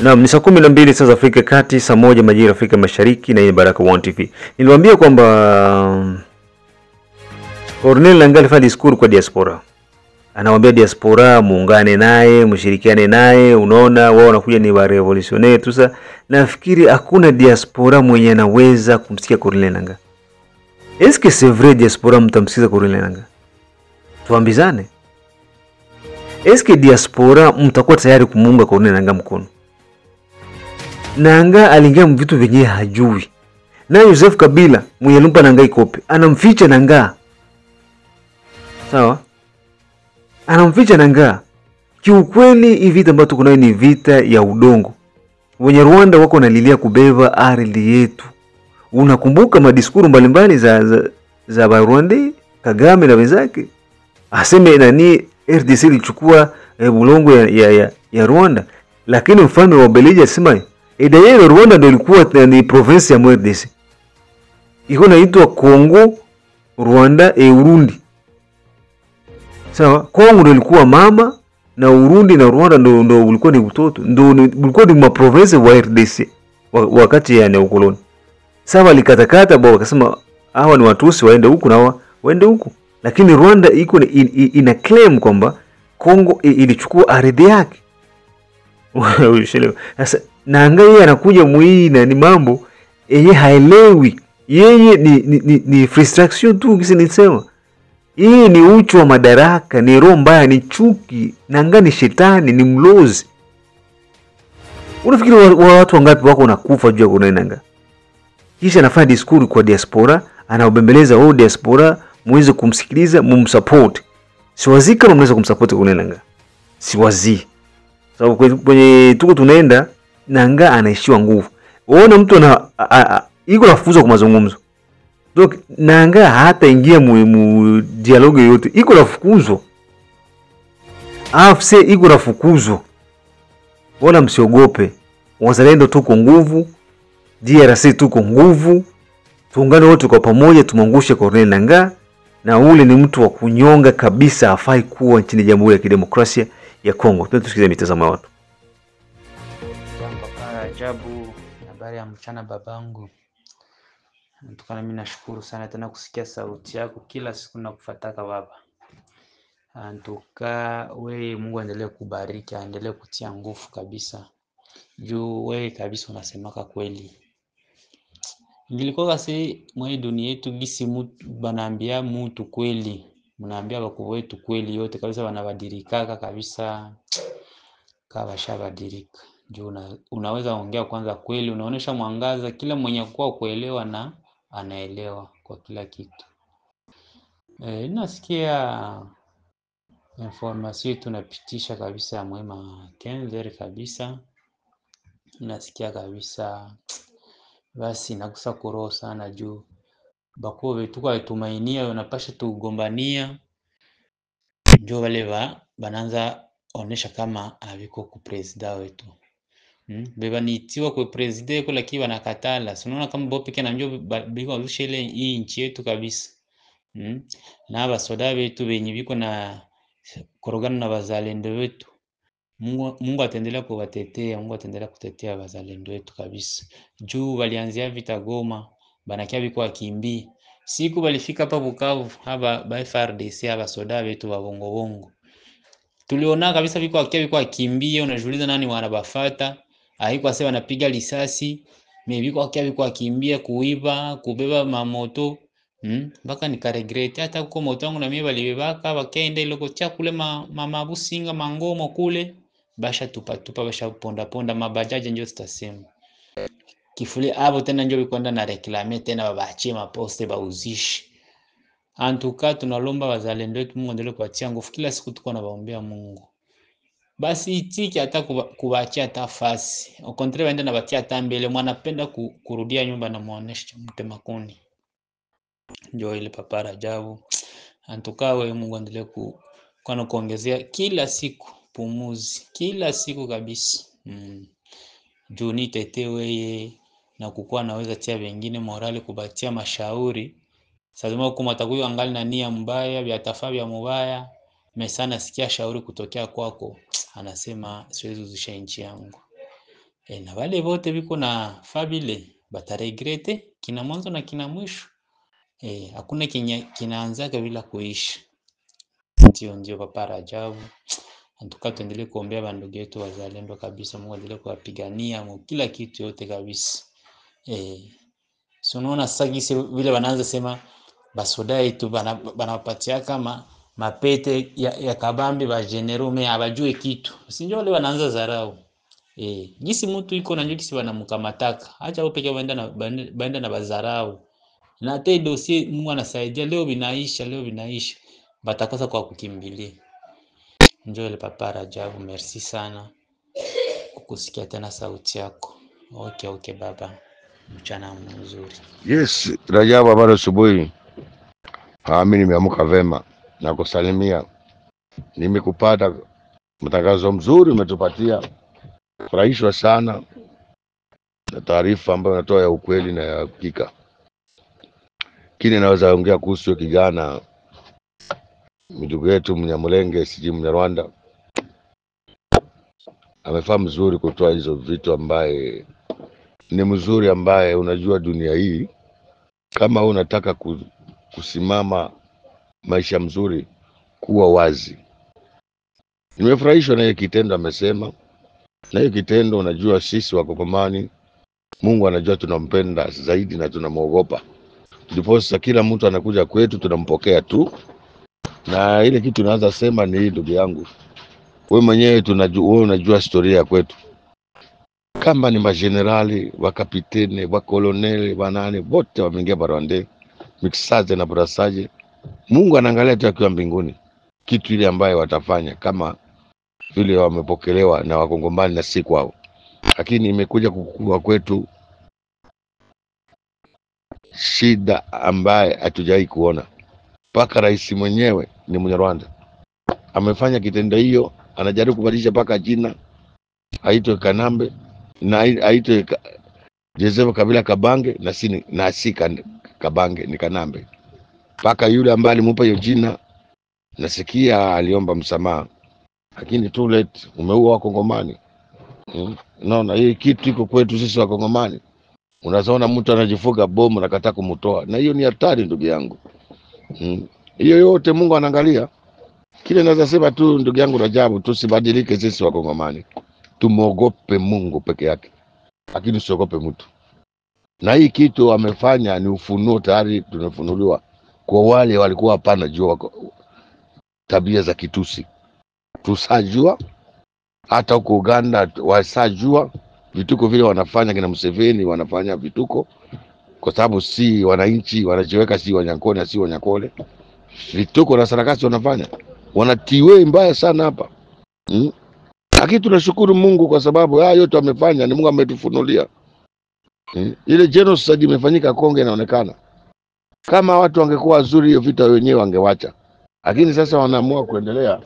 Naam, ni saa 12 saa za Afrika Kati, saa 1 majira Afrika Mashariki, na hii ni Baraka1 TV. Niliwaambia kwamba Corneille Nangaa alifanya diskuru kwa diaspora. Anawaambia diaspora muungane naye, mshirikiane naye, unaona wao wanakuja ni wa revolutionnaire tu. Sasa nafikiri hakuna diaspora mwenye anaweza kumsikia Corneille Nangaa. Est-ce que c'est vrai diaspora mtamsikiza Corneille Nangaa? Tuambizane. Est-ce que diaspora mtakuwa tayari kumuunga Corneille Nangaa mkono? Nangaa aliingia vitu vyenye hajui. Na Joseph Kabila mwenye lumpa Nangaa ikope, anamficha Nangaa. Sawa? Anamficha Nangaa. Kiukweli hii vita ambayo tuko nayo ni vita ya udongo. Wenye Rwanda wako nalilia kubeba ardhi yetu. Unakumbuka madiskuru mbalimbali za Rwanda, Kagame na wenzake. Aseme nani RDC ilichukua bulongo ya Rwanda, lakini mfalme wa Belgium alisema D'ailleurs Rwanda ndio ilikuwa ni province ya RDC. Iko inaitwa Kongo, Rwanda e Urundi. Sawa, Kongo ndio ilikuwa mama na Urundi na Rwanda ndio ulikuwa ni mtoto. Ndio ulikuwa ni province wa RDC wakati ya ukoloni. Sawa, likatakata bwana akasema hawa ni Watusi waende huku na waende huku. Lakini Rwanda iko ina claim kwamba Kongo ilichukua ardhi yake. Sasa Nangaa yeye anakuja muina ni mambo yeye haelewi. Yeye ni frustration tu kisi nisema. Yeye ni uchu wa madaraka, ni roho mbaya, ni chuki. Nangaa ni shetani, ni mlozi. Unafikiri watu wangapi wako nakufa juu ya Corneille Nangaa? Kisha anafanya diskuru kwa diaspora, anaobembeleza diaspora muweze kumsikiliza, mumsupport. Siwazi kama mnaweza kumsupport Corneille Nangaa. Siwazi. Sababu kwenye tuko tunaenda Nangaa anaishiwa nguvu. Unaona mtu iko nafukuza kwa mazungumzo. Donc Nangaa hata ingia mu dialogue yote iko nafukuzwa. AFC iko nafukuzwa. Wala msiogope. Wazalendo tuko nguvu, DRC tuko nguvu. Tuungane wote kwa pamoja tumangushe Corneille Nangaa, na ule ni mtu wa kunyonga kabisa, hafai kuwa nchini Jamhuri ya Kidemokrasia ya Kongo. Tusikize mitazamo ya watu. Ajabu, habari ya mchana babangu. Tukana mimi nashukuru sana tena kusikia sauti yako kila siku na kufataka baba. Antuka wewe Mungu aendelee kubariki, aendelee kutia nguvu kabisa. Juu wewe kabisa unasemaka kweli. Ngilikuwa kasi mwa dunia yetu gisi mtu banaambia mtu kweli. Mnaambia bako wetu kweli yote kabisa wanabadilika kabisa. Kawa shabadilika. Juu unaweza ongea kwanza kweli, unaonesha mwangaza, kila mwenye kwa kuelewa na anaelewa kwa kila kitu. Nasikia information tunapitisha kabisa ya mwema Kenzer kabisa. Nasikia kabisa basi nakusa kuroho sana juu bako wetu kwa tumainia unapasha tugombania. Njoo wale bananza onesha kama abiko ku president wetu. Beba niitiwa kwa president kwa lakini wanakatala. Unaona kama bopeke na njoo biko ushele hii nchi yetu kabisa. Na basoda wetu benye biko na korogana na bazalendo wetu. Mungu ataendelea kuwatetea, Mungu ataendelea kutetea bazalendo wetu kabisa. Juu walianzia vita Goma, banakia biko wakimbia. Siku walifika hapa Bukavu, haba FARDC haba soda wetu wa bongo. Tuliona kabisa biko wakimbia, unajiuliza nani wanabafata? Haikuwa sasa wanapiga risasi, biko wakimbia kuiba, kubeba mamoto. Mpaka nikaregrete hata huko moto wangu na mimi walibebaka wakaenda iloko cha kule mabusinga mangomo kule basha tupa basha ponda mabajaji ndio tutasema kifuli hapo tena ndio bikwenda na reklame tena babaachie maposte bauzishi. Antuka tunalomba wazalendo wetu Mungu endelee kuatia nguvu, kila siku tuko na baombea Mungu basi itiki hata kubaachia tafasi au contraire waende na batia tambele mwanapenda kurudia nyumba na muonesha mtema kuni. Ndio ile papa Rajabu. Antuka wewe Mungu endelee kuongezea kila siku pumuzi, kila siku kabisa. Juu nitetee wewe na kukua naweza tia wengine morale kubatia mashauri. Sasa huko matakuyo angali na nia mbaya, vya tafabia mbaya, mesana sikia shauri kutokea kwako, anasema siwezi uzisha nchi yangu. Na wale wote biko na fabile bataregrete kina mwanzo na kina mwisho. Hakuna kinaanzaga bila kuisha. Ndio Papa Rajabu. Antuka tuendelee kuombea bandugu yetu wazalendo kabisa, Mungu aendelee kuwapigania mu kila kitu yote kabisa. So unaona sasa gisi vile wanaanza sema basoda yetu banawapatia kama mapete ya kabambi ba general abajue kitu. Si ndio wale wanaanza zarau. Gisi mtu iko na njoo wanamkamataka. Acha wao pekee baenda na bazarau. Na te dossier Mungu anasaidia leo binaisha. Batakosa kwa kukimbilia. Njoo ile Papa Rajabu, merci sana kukusikia tena sauti yako. Okay baba. Mchana mzuri. Yes, Rajabu, habari asubuhi. Mimi nimeamka vema na kusalimia. Nimekupata matangazo mzuri umetupatia. Furahishwa sana na taarifa ambayo unatoa ya ukweli na ya hakika. Kile naweza ongea kuhusu kijana ndugu yetu Mnyamulenge siji Mnyarwanda. Amefaa mzuri kutoa hizo vitu ambaye ni mzuri, ambaye unajua dunia hii kama unataka kusimama maisha mzuri, kuwa wazi. Nimefurahishwa na hiyo kitendo amesema. Na hiyo kitendo unajua sisi Wakongomani, Mungu anajua tunampenda zaidi na tunamuogopa. Ndipo sasa kila mtu anakuja kwetu tunampokea tu. Na ile kitu naanza sema ni hii, ndugu yangu. Wewe mwenyewe unajua historia ya kwetu. Kama ni majenerali, wakapitene, wakoloneli, wanane, wote wameingia Rwanda, mixage na brassage. Mungu anaangalia tu akiwa mbinguni kitu ile ambaye watafanya kama vile wamepokelewa na Wakongomani na si kwao. Lakini imekuja kukua kwetu shida ambaye hatujai kuona. Paka rais mwenyewe ni Mnyarwanda. Amefanya kitendo hiyo, anajaribu kubadilisha paka jina. Aitwe Kanambe na aitwe Joseph Kabila Kabange na si Kabange ni Kanambe. Paka yule ambaye alimupa hiyo jina nasikia aliomba msamaha. Lakini too late, umeua Wakongomani. Unaona hii kitu iko kwetu sisi Wakongomani. Unazaona mtu anajifuga bomu na kataka kumtoa. Na hiyo ni hatari, ndugu yangu. Hiyo yote Mungu anaangalia. Kile naweza sema tu, ndugu yangu Rajabu, tusibadilike sisi Wakongomani. Tumuogope Mungu peke yake. Lakini usiogope mtu. Na hii kitu amefanya ni ufunuo, tayari tunafunuliwa kwa wale walikuwa hapana jua tabia za kitusi. Tusajua hata huko Uganda wasajua vituko vile wanafanya, kina Museveni wanafanya vituko kwa sababu si wananchi, wanajiweka si Wanyankole si Wanyakole. Vituko na sarakasi wanafanya, wanatiwe mbaya sana hapa. Lakini tunashukuru Mungu kwa sababu haya yote amefanya ni Mungu ametufunulia. Ile genocide imefanyika Kongo inaonekana. Kama watu wangekuwa wazuri hiyo vita wenyewe wangewacha. Lakini sasa wanaamua kuendelea.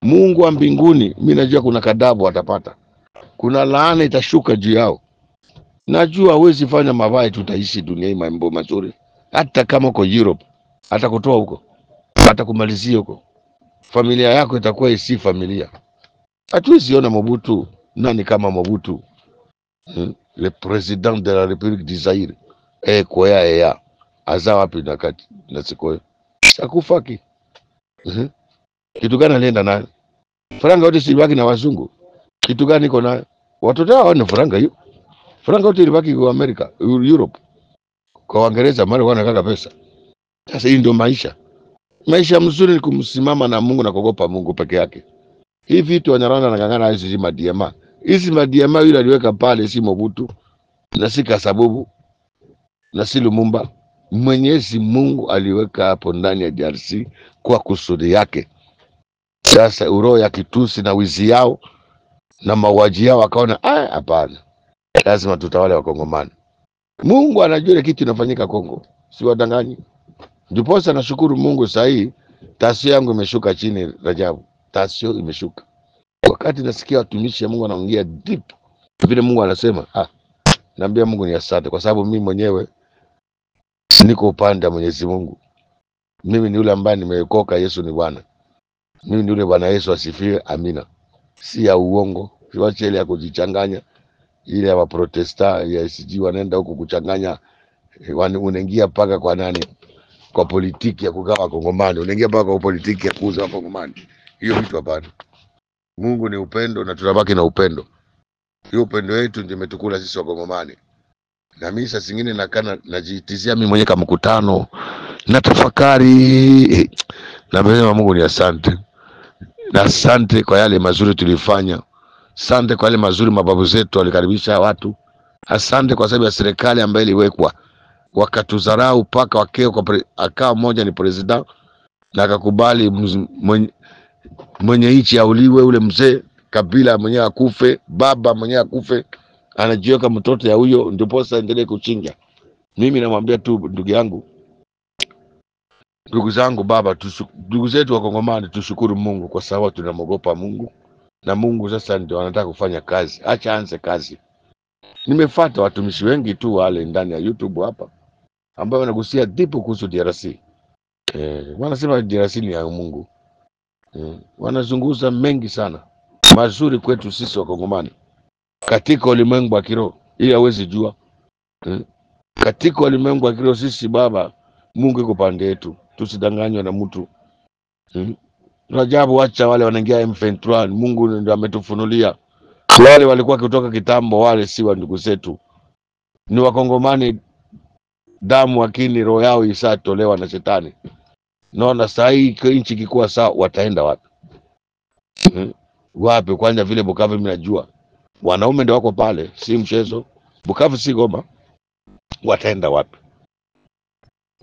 Mungu wa mbinguni, mimi najua kuna kadabu watapata. Kuna laana itashuka juu yao. Najua hawezi fanya mabaya, tutaishi dunia hii mambo mazuri. Hata kama uko Europe, hata kutoa huko, hata kumalizia huko. Familia yako itakuwa isi familia. Hatuwezi ona Mobutu, nani kama Mobutu? Le président de la République du Zaire. Koya aza wapi na sikoyo. Sakufaki. Kitu gani alienda nayo? Franga wote silibaki na wazungu. Kitu gani iko nayo? Watoto hao ni franga hiyo. Franga wote ilibaki kwa Amerika, Europe. Kwa Waingereza mali wanataka pesa. Sasa hii ndio maisha. Maisha mzuri ni kumsimama na Mungu na kuogopa Mungu peke yake. Hii vitu Wanyarwanda wanangangana hizi madiama. Hizi madiama yule aliweka pale si Mobutu na si Kasabubu na si Lumumba. Mwenyezi Mungu aliweka hapo ndani ya DRC kwa kusudi yake. Sasa uroho ya kitusi na wizi yao na mauaji yao akaona hapana, lazima tutawale Wakongomani. Mungu anajua kitu inafanyika Kongo, si wadanganyi. Ndiposa nashukuru Mungu saa hii tasio yangu imeshuka chini. Rajabu, tasio imeshuka. Wakati nasikia watumishi ya Mungu wanaongea deep vile Mungu anasema, naambia Mungu ni asante kwa sababu mimi mwenyewe niko upande wa Mwenyezi Mungu. Mimi ni yule ambaye nimeokoka, Yesu ni Bwana. Mimi ni yule Bwana Yesu asifiwe, amina. Si ya uongo, si wache ile ya kujichanganya. ile ya Protesta ya sijui wanaenda huko kuchanganya, unaingia paka kwa nani, kwa politiki ya kugawa Kongomani, unaingia paka kwa politiki ya kuuza Kongomani. Hiyo vitu hapana. Mungu ni upendo na tunabaki na upendo. Hiyo upendo wetu ndio umetukula sisi Wakongomani. Na mimi saa zingine nakana najitizia mimi mwenyewe kama mkutano na tafakari, na nasema Mungu ni asante. Na asante kwa yale mazuri tulifanya. Asante kwa yale mazuri mababu zetu walikaribisha watu. Asante kwa sababu ya serikali ambayo iliwekwa, wakatudharau paka wakeo kwa akawa mmoja ni president na akakubali mwenye nchi auliwe, ule mzee Kabila mwenyewe akufe, baba mwenyewe akufe, anajiweka mtoto ya huyo ndio posa endelee kuchinja. Mimi namwambia tu ndugu yangu, ndugu zangu, baba, ndugu zetu wa Kongomani, tushukuru Mungu kwa sababu tunamogopa Mungu, na Mungu sasa ndio anataka kufanya kazi. Acha anze kazi. Nimefuata watumishi wengi tu wale ndani ya YouTube hapa ambao wanagusia deep kuhusu DRC. Wanasema DRC ni ya Mungu. Wanazunguza mengi sana mazuri kwetu sisi wa Kongomani katika ulimwengu wa kiroho, ili hawezi jua. Katika ulimwengu wa kiroho sisi baba, Mungu yuko pande yetu, tusidanganywe na mtu. Rajabu, acha wale wanaingia M23, Mungu ndio ametufunulia. Wale walikuwa kutoka kitambo, wale si wa ndugu zetu, ni wa Kongomani damu, lakini roho yao isatolewa na shetani. Naona saa hii nchi kikuwa sawa, wataenda wapi? Wapi? Kwanza vile Bukavu mimi najua wanaume ndio wako pale, si mchezo. Bukavu si Goma, wataenda wapi?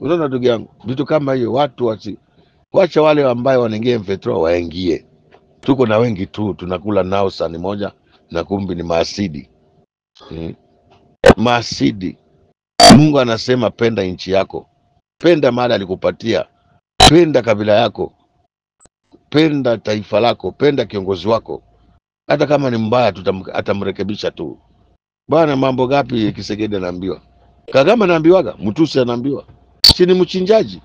Unaona ndugu yangu, vitu kama hiyo watu wacha wale ambao wanaingia M23 waingie. Tuko na wengi tu tunakula nao sani moja, na kumbi ni maasidi. Maasidi. Mungu anasema penda nchi yako, penda mahali alikupatia, penda kabila yako, penda taifa lako, penda kiongozi wako. Hata kama ni mbaya atamrekebisha tu. Bwana, mambo gapi Kisegede anaambiwa? Kagame anaambiwaga, Mtusi anaambiwa. Si ni mchinjaji?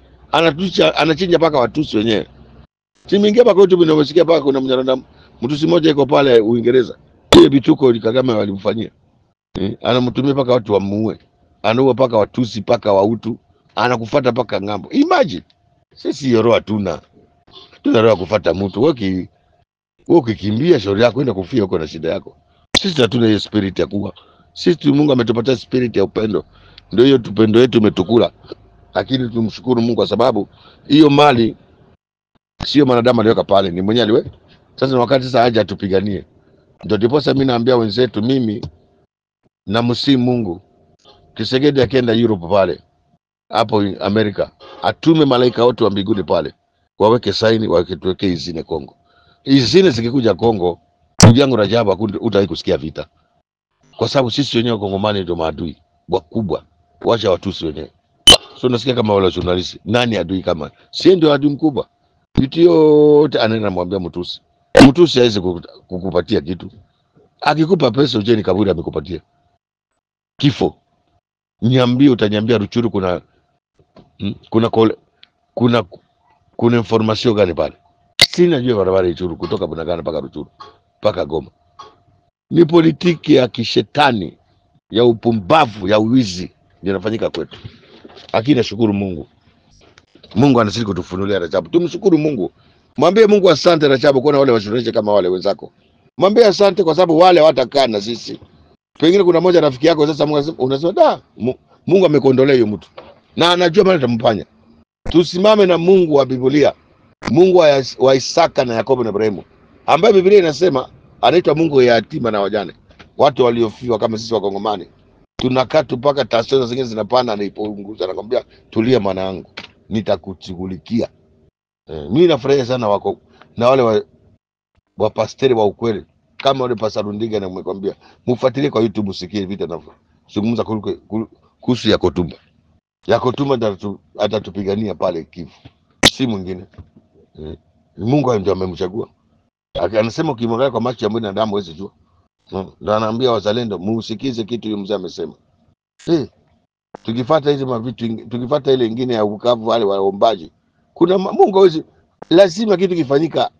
Anachinja paka Watusi wenyewe. Si mingia paka YouTube na umesikia paka kuna Mnyarwanda Mtusi mmoja yuko pale Uingereza. Ile bituko Kagame walimfanyia. Anamtumia paka watu wamuue. Anaua paka Watusi, paka Wahutu, anakufuata paka ngambo. Imagine. Sisi hiyo roho tuna roho kufuata mtu. Wewe ukikimbia shauri yako enda kufia huko na shida yako. Sisi hatuna hiyo spirit ya kuwa. Sisi Mungu ametupatia spirit ya upendo. Ndio hiyo upendo wetu umetukula. Lakini tumshukuru Mungu kwa sababu hiyo mali sio mwanadamu aliweka pale, ni mwenyewe aliwe. Sasa ni wakati sasa aje atupiganie. Ndio ndiposa mimi naambia wenzetu, mimi na msimu Mungu Kisegede akienda Europe pale hapo Amerika, atume malaika wote wa mbinguni pale waweke saini, tuweke izine Kongo. Izine zikikuja Kongo, ndugu yangu Rajabu, hutawahi kusikia vita, kwa sababu sisi wenyewe Kongomani ndio maadui wakubwa. Wacha Watusi wenyewe. So nasikia kama wale journalist, nani adui kama si ndio adui mkubwa? Vitu yote anaenda mwambia Mtusi. Mtusi hawezi kukupatia kitu. Akikupa pesa uje ni kaburi amekupatia. Kifo. Niambie, utaniambia Ruchuru kuna information gani pale? Sina jua barabara Ruchuru kutoka Bunagana mpaka Ruchuru mpaka Goma. Ni politiki ya kishetani, ya upumbavu, ya uwizi ndio inafanyika kwetu. Lakini nashukuru Mungu. Mungu anazidi kutufunulia Rajabu. Tumshukuru Mungu. Mwambie Mungu asante Rajabu, kwa wale washuhudaji kama wale wenzako. Mwambie asante kwa sababu wale hawatakaa na sisi. Pengine kuna mmoja rafiki yako sasa unasema da, Mungu amekondolea hiyo mtu. Na anajua maana atampanya. Tusimame na Mungu wa Biblia. Mungu wa Isaka na Yakobo na Ibrahimu. Ambaye Biblia inasema anaitwa Mungu ya yatima na wajane. Watu waliofiwa kama sisi wa Kongomani. Tunakaa mpaka tasio zingine zinapanda na ipunguza, anakuambia tulia mwanangu, nitakushughulikia. Mimi nafurahia sana wako na wale wa pasteri wa ukweli kama wale Pastor Rundiga, na mmekwambia mfuatilie kwa YouTube usikie vita na zungumza kuhusu Yakotumba. Yakotumba atatupigania pale Kivu, si mwingine. Mungu ndio amemchagua. Anasema ukimwangalia kwa macho ya mwili na damu huwezi jua. Ndio anaambia wazalendo muusikize kitu yule mzee amesema. Tukifuata hizo mavitu, tukifuata ile nyingine ya Bukavu wale waombaji, kuna Mungu hawezi, lazima kitu kifanyika,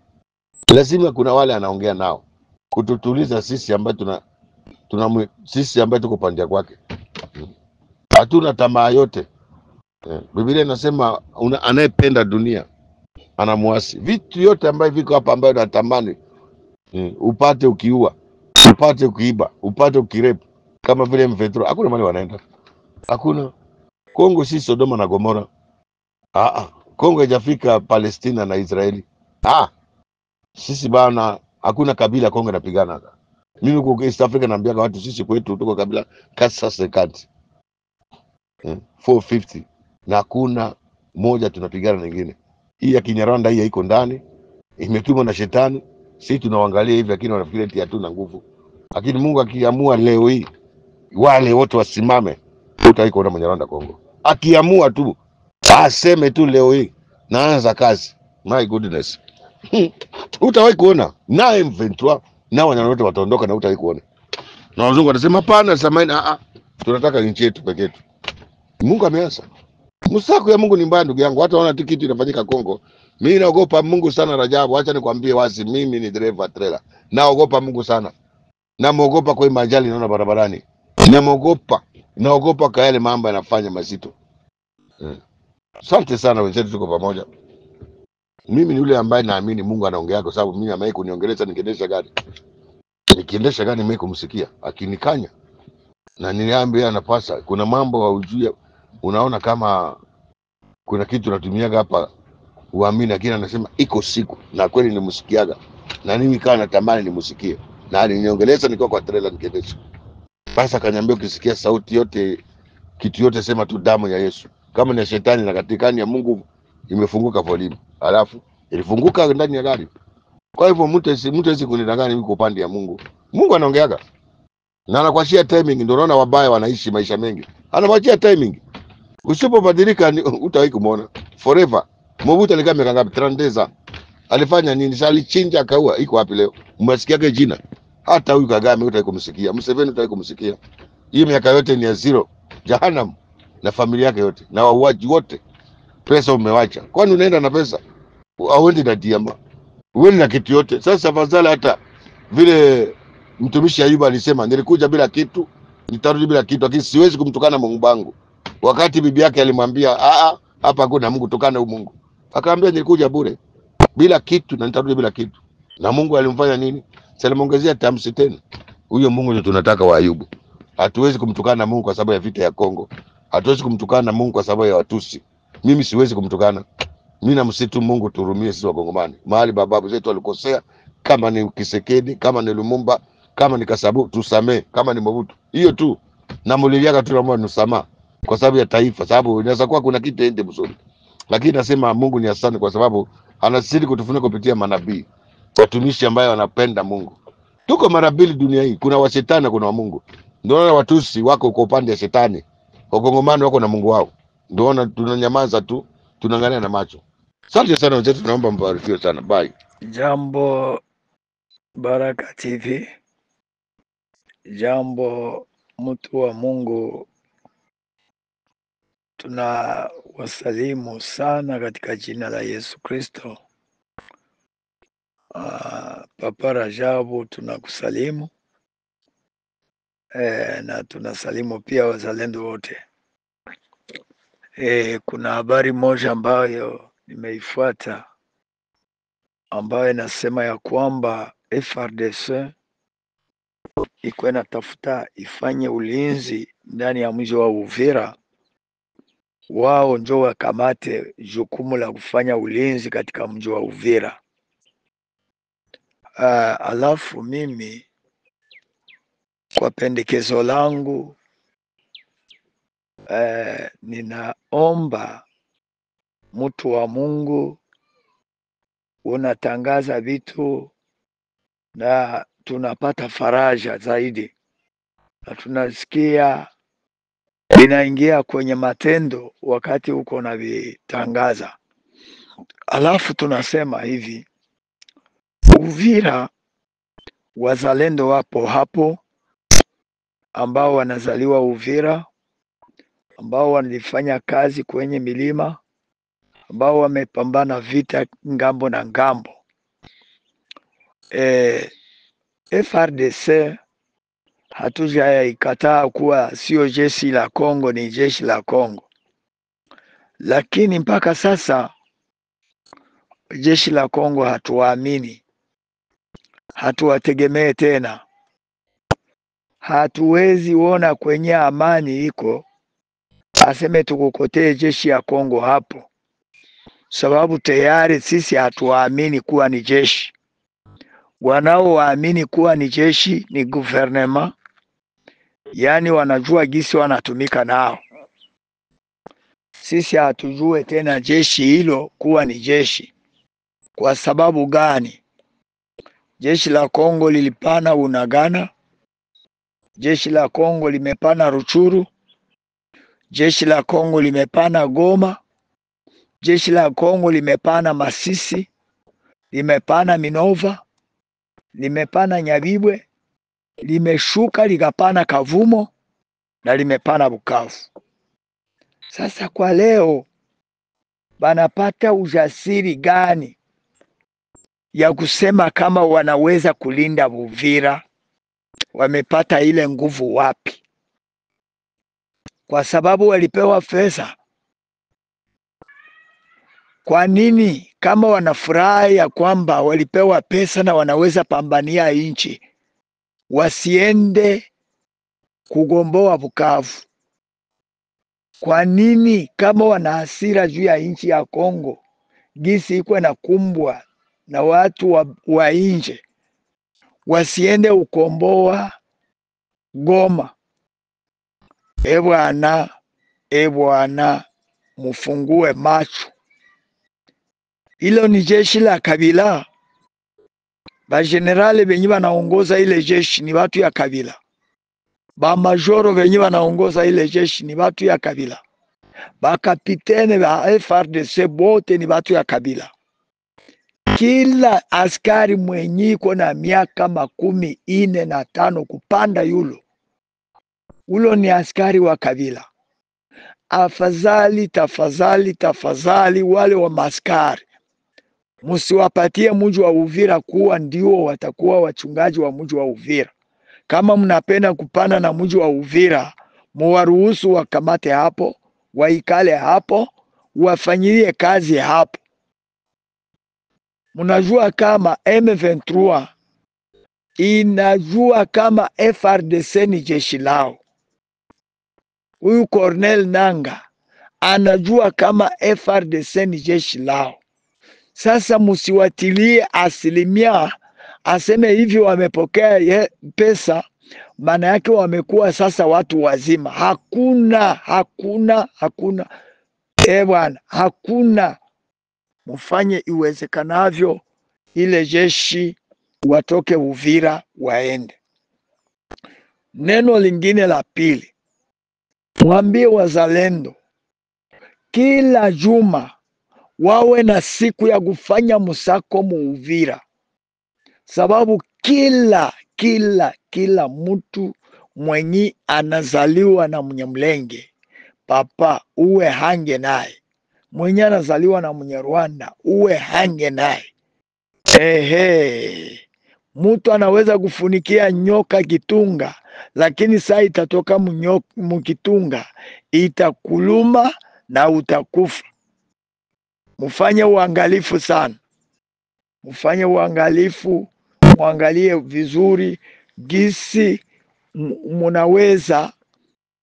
lazima kuna wale anaongea nao kututuliza sisi ambao sisi ambaye tuko pande kwake hatuna tamaa yote. Biblia inasema anayependa dunia anamuasi. Vitu yote ambayo viko hapa ambayo natamani upate ukiua, upate ukiiba, upate ukirepu, kama vile mvetro, hakuna mahali wanaenda. Hakuna. Kongo si Sodoma na Gomora. Kongo haijafika Palestina na Israeli. Sisi bana, hakuna kabila Kongo napigana. Mimi kwa East Africa naambia watu sisi kwetu tuko kabila kasa sekati 450 na hakuna moja tunapigana nyingine. Hii ya Kinyarwanda hii iko ndani, imetumwa na shetani. Sisi tunawaangalia hivi, lakini wanafikiri eti hatuna nguvu. Lakini Mungu akiamua leo hii wale wote wasimame, utaiko na Mnyarwanda Kongo. Akiamua tu aseme tu leo hii naanza kazi, my goodness, utawahi kuona na M23 na Wanyarwanda wote wataondoka na utawahi kuona. Na wazungu wanasema hapana, samahani, tunataka nchi yetu pekee yetu. Mungu ameanza. Msako ya Mungu ni mbaya ndugu yangu. Hata wana tikiti inafanyika Kongo. Mimi naogopa Mungu sana Rajabu. Acha nikwambie wazi, mimi ni dereva trailer. Naogopa Mungu sana. Namuogopa kwa majali naona barabarani. Naogopa kwa yale mambo yanafanya mazito. Asante sana wenzetu, tuko pamoja. Mimi ni yule ambaye naamini Mungu anaongea, kwa sababu mimi ambaye kuniongeleza nikiendesha gari. Nikiendesha gari mimi kumsikia akinikanya. Na niliambia anapasa kuna mambo haujui, unaona kama kuna kitu natumiaga hapa uamini, lakini anasema iko siku, na kweli nimsikiaga na mimi kana natamani nimsikie, na aliniongeleza nikiwa kwa trailer nikiendesha. Basi akaniambia ukisikia sauti yote, kitu yote, sema tu damu ya Yesu. Kama ni shetani na katikani ya Mungu imefunguka volume, alafu ilifunguka ndani ya gari. Kwa hivyo mtu hawezi kunidanganya mimi kwa upande ya Mungu. Mungu anaongeaga na anakuachia timing. Ndio unaona wabaya wanaishi maisha mengi, anakuachia timing. Usipobadilika utawahi kumuona forever. Mobutu alikaa miaka ngapi? 30 alifanya nini? Sasa alichinja akaua. Iko wapi leo? Mmesikiaje jina? Hata huyu Kagame utawahi kumsikia, Museveni utawahi kumsikia. Hii miaka yote ni ya zero, Jahannam na familia yake yote na wauaji wote. Pesa umewacha, kwani unaenda na pesa? Auendi na diama, uendi na kitu yote. Sasa fadhali hata vile mtumishi Ayubu alisema, nilikuja bila kitu nitarudi bila kitu, lakini siwezi kumtukana Mungu wangu. Wakati bibi yake alimwambia hapa hakuna Mungu, tukana huyu Mungu, akaambia nilikuja bure bila kitu na nitarudi bila kitu. Na Mungu alimfanya nini? Salimuongezea tamsi tena. Huyo Mungu ndio tunataka wa Ayubu. Hatuwezi kumtukana Mungu kwa sababu ya vita ya Kongo. Hatuwezi kumtukana Mungu kwa sababu ya Watusi. Mimi siwezi kumtukana. Mimi namsitu Mungu turumie sisi Wakongomani. Mahali bababu zetu walikosea, kama ni Kisekedi, kama ni Lumumba, kama ni Kasabu, tusamee. Kama ni Mobutu, hiyo tu. Na muliliaka tu na msamaha kwa sababu ya taifa, sababu inaweza kuwa kuna kitu ende mzuri. Lakini nasema Mungu ni asante kwa sababu anasiri kutufunika kupitia manabii, watumishi ambao wanapenda Mungu. Tuko mara mbili dunia hii, kuna wa shetani na kuna wa Mungu. Ndio wale Watusi wako kwa upande wa shetani, Wakongomani wako na Mungu wao. Ndio tunanyamaza tu, tunaangalia na macho. Asante sana wenzetu, tunaomba mbarikiwe sana. Bye. Jambo Baraka TV. Jambo mtu wa Mungu, tunawasalimu sana katika jina la Yesu Kristo. Papa Rajabu tunakusalimu, na tunasalimu pia wazalendo wote. Kuna habari moja ambayo nimeifuata ambayo inasema ya kwamba FARDC iko inatafuta ifanye ulinzi ndani ya mji wa Uvira. Wao ndio wakamate jukumu la kufanya ulinzi katika mji wa Uvira. Alafu mimi kwa pendekezo langu ninaomba mtu wa Mungu, unatangaza vitu na tunapata faraja zaidi, na tunasikia vinaingia kwenye matendo wakati uko na vitangaza. Alafu tunasema hivi, Uvira wazalendo wapo hapo ambao wanazaliwa Uvira, ambao walifanya kazi kwenye milima, ambao wamepambana vita ngambo na ngambo. FARDC hatujaikataa kuwa sio jeshi la Kongo, ni jeshi la Kongo, lakini mpaka sasa jeshi la Kongo hatuwaamini, hatuwategemee tena. Hatuwezi ona kwenye amani iko aseme tukukotee jeshi ya Kongo hapo, sababu tayari sisi hatuwaamini kuwa ni jeshi. Wanaowaamini kuwa ni jeshi ni guvernema, yani wanajua gisi wanatumika nao. Sisi hatujue tena jeshi hilo kuwa ni jeshi. Kwa sababu gani? Jeshi la Kongo lilipana Bunagana, jeshi la Kongo limepana Ruchuru, jeshi la Kongo limepana Goma, jeshi la Kongo limepana Masisi, limepana Minova, limepana Nyabibwe, limeshuka likapana Kavumo na limepana Bukavu. Sasa kwa leo banapata ujasiri gani ya kusema kama wanaweza kulinda Uvira? Wamepata ile nguvu wapi? Kwa sababu walipewa pesa. Kwa nini kama wanafurahi ya kwamba walipewa pesa na wanaweza pambania nchi, wasiende kugomboa Bukavu? Kwa nini kama wana hasira juu ya nchi ya Kongo gisi iko na kumbwa na watu wa nje, wasiende ukomboa Goma? Bwana, mufungue macho. Hilo ni jeshi la Kabila. Ba generale benye wanaongoza ile jeshi ni watu ya Kabila. Ba majoro benye wanaongoza ile jeshi ni watu ya Kabila. Ba kapitene ba FARDC bote ni watu ya Kabila. Kila askari mwenye iko na miaka 45 kupanda yulo, ulo ni askari wa Kabila. Afadhali, tafadhali wale wa maskari musiwapatie mji wa Uvira kuwa ndio watakuwa wachungaji wa mji wa Uvira. Kama mnapenda kupana na mji wa Uvira, muwaruhusu wakamate hapo, waikale hapo, wafanyilie kazi hapo. Mnajua kama M23 inajua kama FARDC ni jeshi lao. Huyu Cornel Nanga anajua kama FARDC ni jeshi lao. Sasa musiwatilie asilimia aseme hivyo wamepokea pesa, maana yake wamekuwa sasa watu wazima. Hakuna. Bwana, hakuna. Mufanye iwezekanavyo ile jeshi watoke Uvira waende. Neno lingine la pili, mwambie wazalendo kila juma wawe na siku ya kufanya musako mu Uvira, sababu kila mtu mwenye anazaliwa na Mnyamulenge papa uwe hange naye, mwenye anazaliwa na Mnyarwanda uwe hange naye. Mtu anaweza kufunikia nyoka kitunga, lakini saa itatoka mukitunga itakuluma na utakufa. Mufanye uangalifu sana, mufanye uangalifu, muangalie vizuri gisi munaweza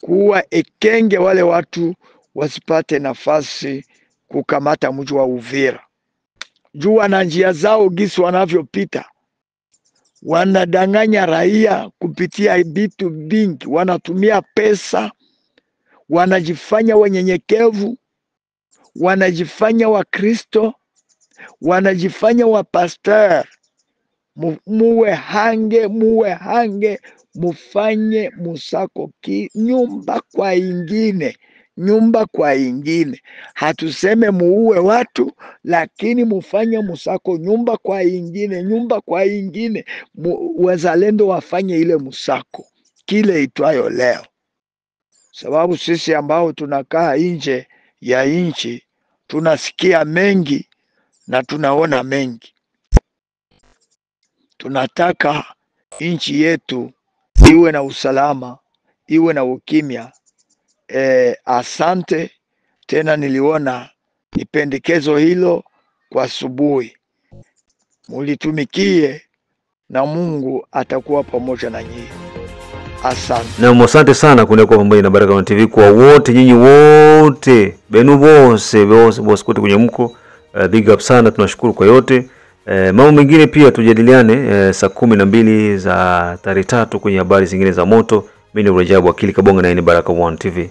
kuwa ekenge wale watu wasipate nafasi kukamata mji wa Uvira. Jua na njia zao gisi wanavyopita, wanadanganya raia kupitia vitu vingi, wanatumia pesa, wanajifanya wanyenyekevu, wanajifanya wa Kristo, wanajifanya wa pastor. Muwe hange, mufanye musako nyumba kwa ingine. Hatuseme muue watu, lakini mufanye musako nyumba kwa ingine. Wazalendo wafanye ile musako kile itwayo leo, sababu sisi ambao tunakaa nje ya nchi tunasikia mengi na tunaona mengi. Tunataka nchi yetu iwe na usalama, iwe na ukimya. Asante tena, niliona ni pendekezo hilo kwa asubuhi, mulitumikie na Mungu atakuwa pamoja na nyinyi. Asante. Na asante sana kunekuwa pamoja na Baraka1 TV, kwa wote nyinyi wote benu bose kote kwenye mko, big up sana, tunashukuru kwa yote. Mambo mengine pia tujadiliane saa 12 za tarehe 3 kwenye habari zingine za moto. Mimi ni Rajabu Akili Kabonga na hii ni Baraka1 TV.